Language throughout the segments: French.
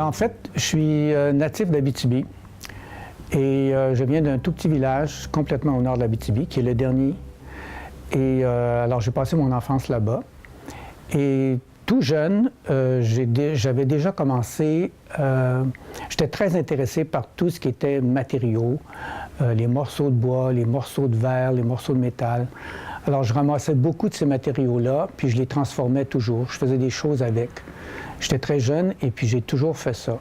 En fait, je suis natif d'Abitibi et je viens d'un tout petit village complètement au nord de l'Abitibi, qui est le dernier. Et alors, j'ai passé mon enfance là-bas. Et tout jeune, j'avais déjà commencé, j'étais très intéressé par tout ce qui était matériaux, les morceaux de bois, les morceaux de verre, les morceaux de métal. Alors, je ramassais beaucoup de ces matériaux-là, puis je les transformais toujours. Je faisais des choses avec. J'étais très jeune et puis j'ai toujours fait ça.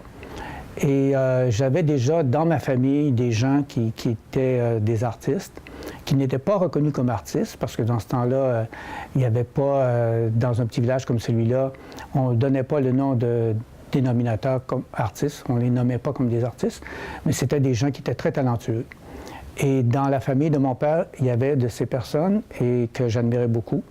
Et j'avais déjà dans ma famille des gens qui étaient des artistes, qui n'étaient pas reconnus comme artistes, parce que dans ce temps-là, il n'y avait pas, dans un petit village comme celui-là, on ne donnait pas le nom de dénominateur comme artistes, on ne les nommait pas comme des artistes, mais c'était des gens qui étaient très talentueux. Et dans la famille de mon père, il y avait de ces personnes et que j'admirais beaucoup.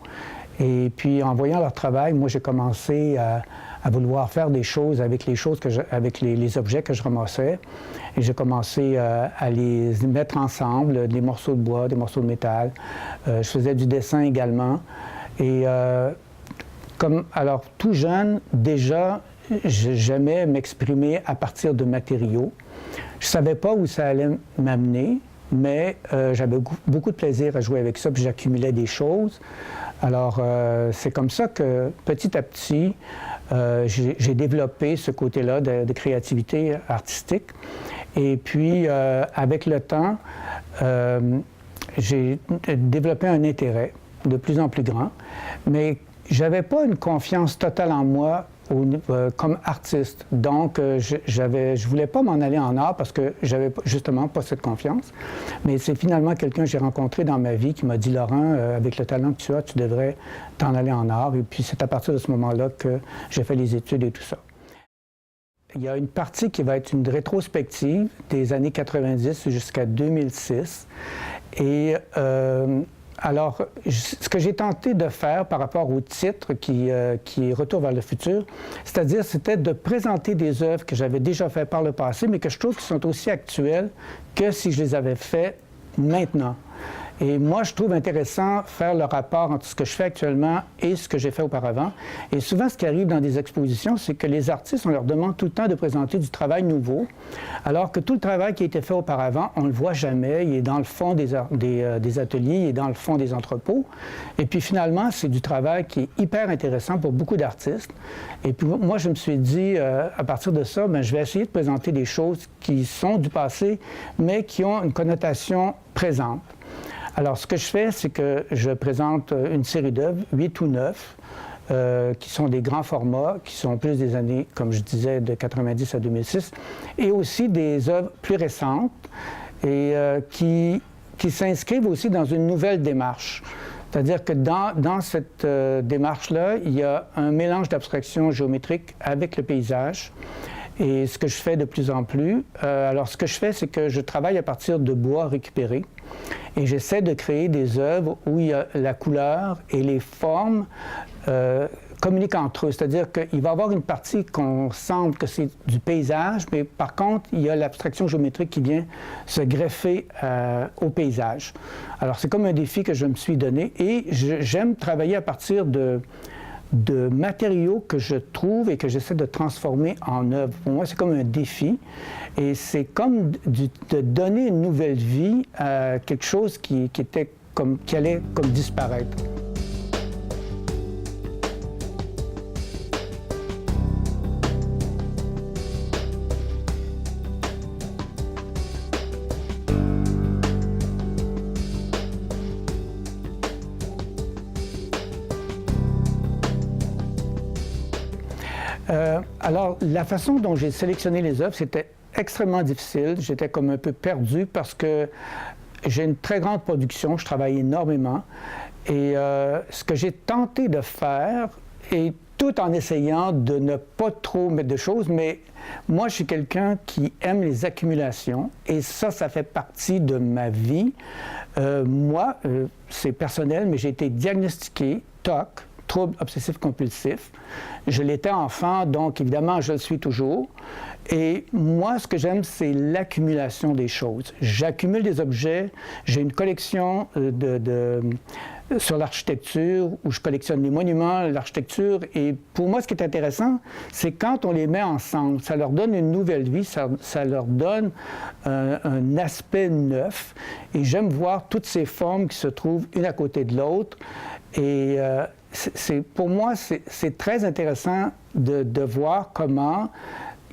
Et puis, en voyant leur travail, moi, j'ai commencé à vouloir faire des choses avec les objets que je ramassais. Et j'ai commencé à les mettre ensemble, des morceaux de bois, des morceaux de métal. Je faisais du dessin également. Et alors, tout jeune, déjà, j'aimais m'exprimer à partir de matériaux. Je ne savais pas où ça allait m'amener, mais j'avais beaucoup de plaisir à jouer avec ça, puis j'accumulais des choses. Alors, c'est comme ça que, petit à petit, j'ai développé ce côté-là de créativité artistique. Et puis, avec le temps, j'ai développé un intérêt de plus en plus grand, mais je n'avais pas une confiance totale en moi comme artiste. Donc, je voulais pas m'en aller en art parce que j'avais justement pas cette confiance. Mais c'est finalement quelqu'un que j'ai rencontré dans ma vie qui m'a dit « Laurent, avec le talent que tu as, tu devrais t'en aller en art. » Et puis, c'est à partir de ce moment-là que j'ai fait les études et tout ça. Il y a une partie qui va être une rétrospective des années 90 jusqu'à 2006. Et alors, ce que j'ai tenté de faire par rapport au titre qui est Retour vers le futur, c'est-à-dire c'était de présenter des œuvres que j'avais déjà faites par le passé, mais que je trouve qui sont aussi actuelles que si je les avais faites maintenant. Et moi, je trouve intéressant faire le rapport entre ce que je fais actuellement et ce que j'ai fait auparavant. Et souvent, ce qui arrive dans des expositions, c'est que les artistes, on leur demande tout le temps de présenter du travail nouveau, alors que tout le travail qui a été fait auparavant, on ne le voit jamais. Il est dans le fond des ateliers, il est dans le fond des entrepôts. Et puis finalement, c'est du travail qui est hyper intéressant pour beaucoup d'artistes. Et puis moi, je me suis dit, à partir de ça, bien, je vais essayer de présenter des choses qui sont du passé, mais qui ont une connotation présente. Alors, ce que je fais, c'est que je présente une série d'œuvres, 8 ou 9, qui sont des grands formats, qui sont plus des années, comme je disais, de 90 à 2006, et aussi des œuvres plus récentes et qui s'inscrivent aussi dans une nouvelle démarche. C'est-à-dire que dans cette démarche-là, il y a un mélange d'abstraction géométrique avec le paysage. Et ce que je fais de plus en plus, alors ce que je fais, c'est que je travaille à partir de bois récupéré et j'essaie de créer des œuvres où il y a la couleur et les formes communiquent entre eux. C'est-à-dire qu'il va y avoir une partie qu'on semble que c'est du paysage, mais par contre, il y a l'abstraction géométrique qui vient se greffer au paysage. Alors c'est comme un défi que je me suis donné et j'aime travailler à partir de matériaux que je trouve et que j'essaie de transformer en œuvre. Pour moi, c'est comme un défi et c'est comme de donner une nouvelle vie à quelque chose qui allait comme disparaître. Alors, la façon dont j'ai sélectionné les œuvres, c'était extrêmement difficile. J'étais comme un peu perdu parce que j'ai une très grande production, je travaille énormément. Et ce que j'ai tenté de faire, et tout en essayant de ne pas trop mettre de choses, mais moi, je suis quelqu'un qui aime les accumulations, et ça fait partie de ma vie. Moi, c'est personnel, mais j'ai été diagnostiqué TOC, trouble obsessif-compulsif. Je l'étais enfant, donc évidemment, je le suis toujours. Et moi, ce que j'aime, c'est l'accumulation des choses. J'accumule des objets. J'ai une collection sur l'architecture, où je collectionne les monuments, l'architecture. Et pour moi, ce qui est intéressant, c'est quand on les met ensemble. Ça leur donne une nouvelle vie, ça leur donne un aspect neuf. Et j'aime voir toutes ces formes qui se trouvent une à côté de l'autre. Et pour moi, c'est très intéressant de voir comment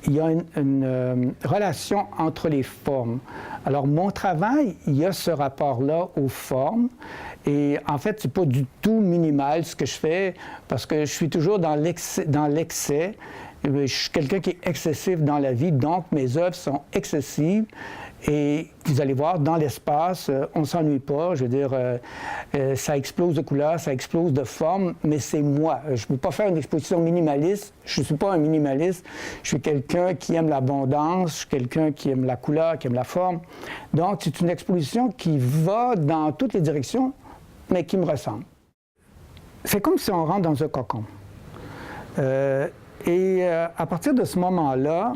il y a une relation entre les formes. Alors, mon travail, il y a ce rapport-là aux formes. Et en fait, c'est pas du tout minimal ce que je fais, parce que je suis toujours dans l'excès. Je suis quelqu'un qui est excessif dans la vie, donc mes œuvres sont excessives. Et vous allez voir, dans l'espace, on ne s'ennuie pas. Je veux dire, ça explose de couleurs, ça explose de formes, mais c'est moi. Je ne peux pas faire une exposition minimaliste. Je ne suis pas un minimaliste. Je suis quelqu'un qui aime l'abondance, je suis quelqu'un qui aime la couleur, qui aime la forme. Donc, c'est une exposition qui va dans toutes les directions, mais qui me ressemble. C'est comme si on rentre dans un cocon. À partir de ce moment-là,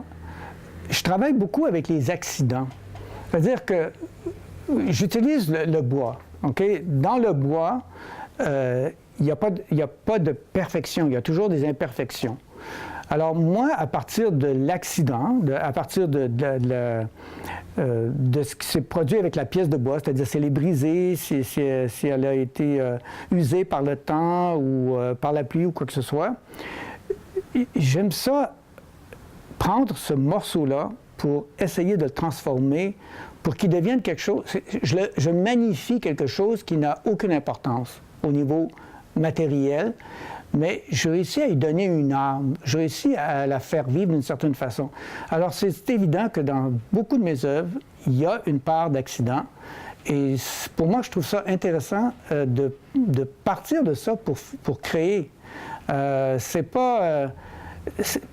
je travaille beaucoup avec les accidents. C'est-à-dire que j'utilise le bois. Okay? Dans le bois, il n'y a pas de perfection, il y a toujours des imperfections. Alors moi, à partir de l'accident, à partir de ce qui s'est produit avec la pièce de bois, c'est-à-dire si elle est brisée, si elle a été usée par le temps ou par la pluie ou quoi que ce soit, j'aime ça, prendre ce morceau-là pour essayer de le transformer, pour qu'il devienne quelque chose. Je magnifie quelque chose qui n'a aucune importance au niveau matériel, mais je réussis à y donner une âme, je réussis à la faire vivre d'une certaine façon. Alors, c'est évident que dans beaucoup de mes œuvres, il y a une part d'accident. Et pour moi, je trouve ça intéressant de partir de ça pour créer.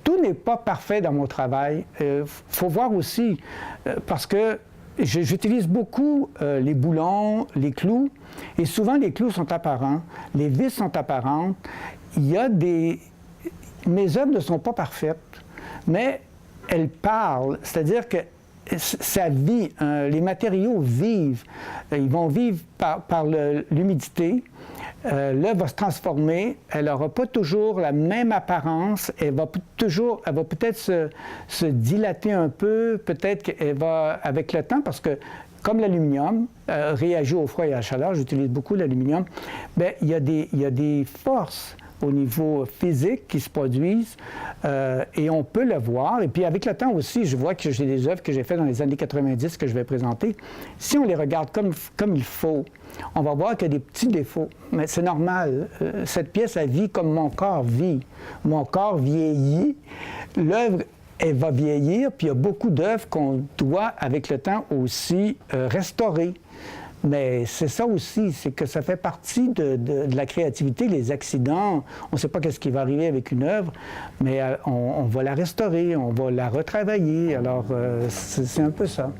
Tout n'est pas parfait dans mon travail. Faut voir aussi, parce que j'utilise beaucoup les boulons, les clous, et souvent les clous sont apparents, les vis sont apparentes. Mes œuvres ne sont pas parfaites, mais elles parlent, c'est-à-dire que ça vit, les matériaux vivent, ils vont vivre par l'humidité. L'œuvre va se transformer, elle n'aura pas toujours la même apparence, elle va peut-être se dilater un peu, peut-être qu'elle va, avec le temps, parce que comme l'aluminium réagit au froid et à la chaleur, j'utilise beaucoup l'aluminium, bien, il y a des forces au niveau physique qui se produisent et on peut le voir. Et puis avec le temps aussi, je vois que j'ai des œuvres que j'ai faites dans les années 90 que je vais présenter. Si on les regarde comme il faut, on va voir qu'il y a des petits défauts. Mais c'est normal. Cette pièce, elle vit comme mon corps vit. Mon corps vieillit. L'œuvre, elle va vieillir. Puis il y a beaucoup d'œuvres qu'on doit, avec le temps aussi, restaurer. Mais c'est ça aussi, c'est que ça fait partie de la créativité, les accidents. On ne sait pas qu'est-ce qui va arriver avec une œuvre, mais on va la restaurer, on va la retravailler. Alors, c'est un peu ça.